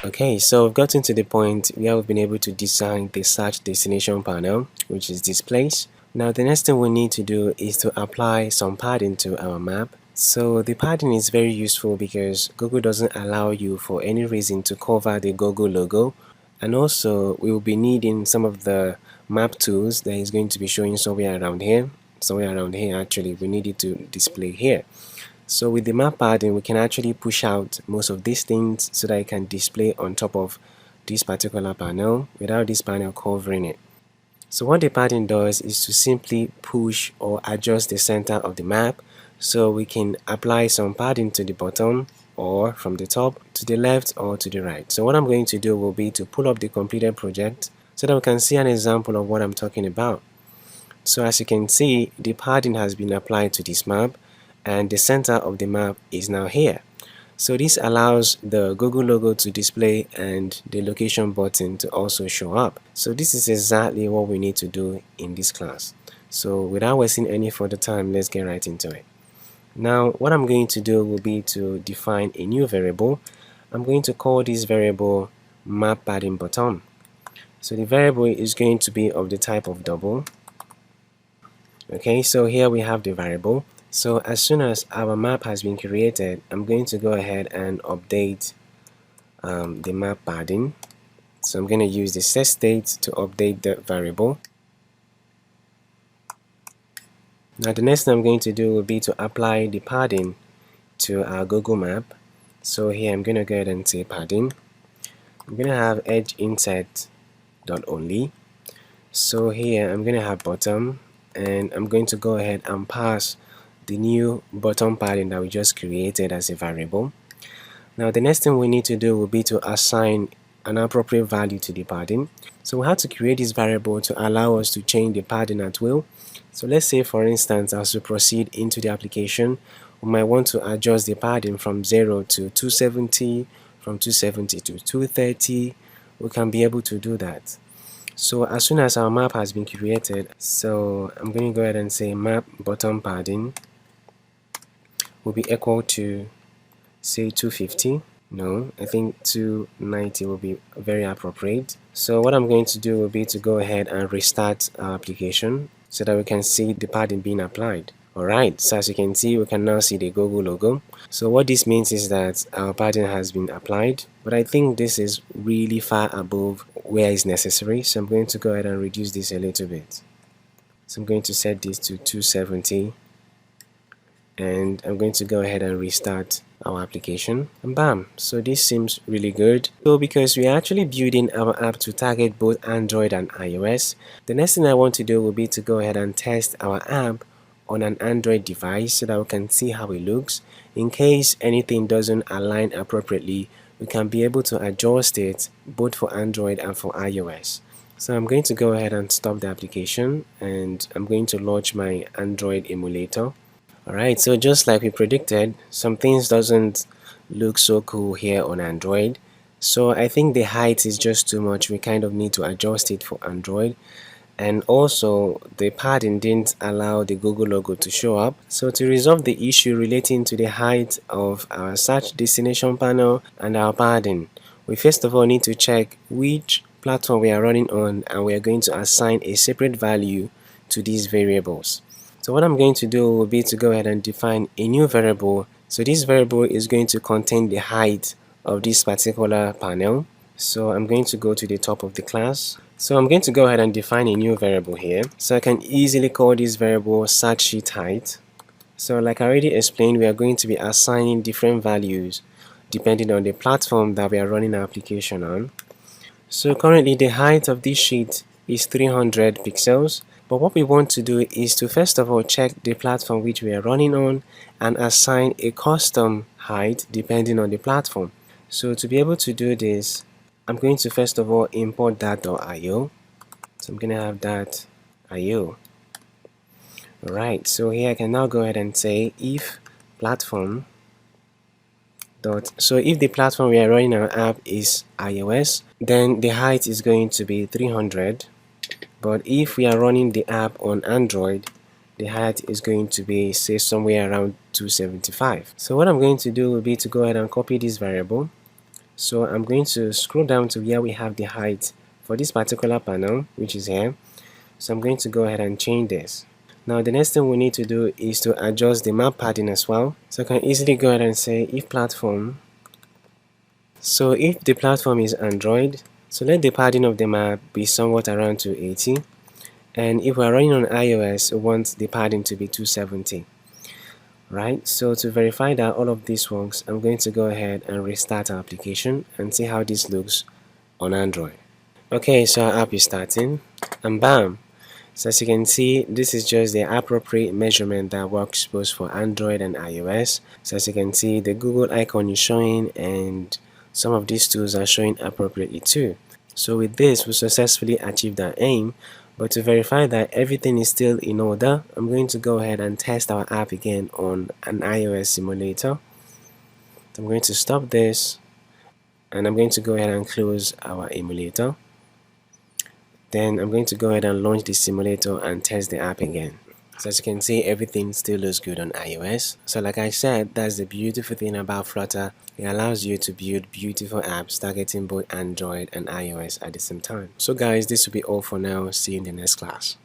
Okay, so we've gotten to the point where we've been able to design the search destination panel, which is this place. Now the next thing we need to do is to apply some padding to our map. So the padding is very useful because Google doesn't allow you for any reason to cover the Google logo. And also we will be needing some of the map tools that is going to be showing somewhere around here. Somewhere around here actually, we need it to display here. So with the map padding, we can actually push out most of these things so that it can display on top of this particular panel without this panel covering it. So what the padding does is to simply push or adjust the center of the map, so we can apply some padding to the bottom or from the top to the left or to the right. So what I'm going to do will be to pull up the completed project so that we can see an example of what I'm talking about. So as you can see, the padding has been applied to this map and the center of the map is now here. So this allows the Google logo to display and the location button to also show up. So this is exactly what we need to do in this class. So without wasting any further time, let's get right into it. Now what I'm going to do will be to define a new variable. I'm going to call this variable map padding button. So the variable is going to be of the type of double. Okay, so here we have the variable. So as soon as our map has been created, I'm going to go ahead and update the map padding. So I'm going to use the set state to update the variable. Now the next thing I'm going to do will be to apply the padding to our Google map. So here I'm going to go ahead and say padding. I'm going to have edge insert dot only. So here I'm going to have bottom, and I'm going to go ahead and pass the new bottom padding that we just created as a variable. Now the next thing we need to do will be to assign an appropriate value to the padding. So we have to create this variable to allow us to change the padding at will. So let's say for instance, as we proceed into the application, we might want to adjust the padding from 0 to 270, from 270 to 230. We can be able to do that. So as soon as our map has been created, so I'm going to go ahead and say map bottom padding will be equal to, say, 250. No, I think 290 will be very appropriate. So what I'm going to do will be to go ahead and restart our application so that we can see the padding being applied. Alright, so as you can see, we can now see the Google logo. So what this means is that our padding has been applied, but I think this is really far above where it's necessary, so I'm going to go ahead and reduce this a little bit. So I'm going to set this to 270, and I'm going to go ahead and restart our application, and bam, so this seems really good. So because we're actually building our app to target both Android and iOS, the next thing I want to do will be to go ahead and test our app on an Android device so that we can see how it looks. In case anything doesn't align appropriately, we can be able to adjust it both for Android and for iOS. So I'm going to go ahead and stop the application, and I'm going to launch my Android emulator. Alright, so just like we predicted, some things doesn't look so cool here on Android. So I think the height is just too much. We kind of need to adjust it for Android. And also the padding didn't allow the Google logo to show up. So to resolve the issue relating to the height of our search destination panel and our padding, we first of all need to check which platform we are running on, and we are going to assign a separate value to these variables. So what I'm going to do will be to go ahead and define a new variable. So this variable is going to contain the height of this particular panel. So I'm going to go to the top of the class. So I'm going to go ahead and define a new variable here. So I can easily call this variable search sheet height. So like I already explained, we are going to be assigning different values depending on the platform that we are running our application on. So currently the height of this sheet is 300 pixels. But what we want to do is to first of all check the platform which we are running on and assign a custom height depending on the platform. So to be able to do this, I'm going to first of all import that.io. So I'm going to have that.io. Alright, so here I can now go ahead and say if platform dot. So if the platform we are running our app is iOS, then the height is going to be 300. But if we are running the app on Android, the height is going to be, say, somewhere around 275. So what I'm going to do will be to go ahead and copy this variable, So I'm going to scroll down to where we have the height for this particular panel, which is here. So I'm going to go ahead and change this. Now the next thing we need to do is to adjust the map padding as well. So I can easily go ahead and say if platform. So if the platform is Android, so let the padding of the map be somewhat around 280. And if we're running on iOS, we want the padding to be 270. Right, so to verify that all of this works, I'm going to go ahead and restart our application and see how this looks on Android. Okay, so our app is starting, and bam! So as you can see, this is just the appropriate measurement that works both for Android and iOS. So as you can see, the Google icon is showing and some of these tools are showing appropriately too. So with this, we successfully achieved our aim. But to verify that everything is still in order, I'm going to go ahead and test our app again on an iOS simulator. I'm going to stop this and I'm going to go ahead and close our emulator. Then I'm going to go ahead and launch the simulator and test the app again. So as you can see, everything still looks good on iOS. So like I said, that's the beautiful thing about Flutter. It allows you to build beautiful apps targeting both Android and iOS at the same time. So guys, this will be all for now. See you in the next class.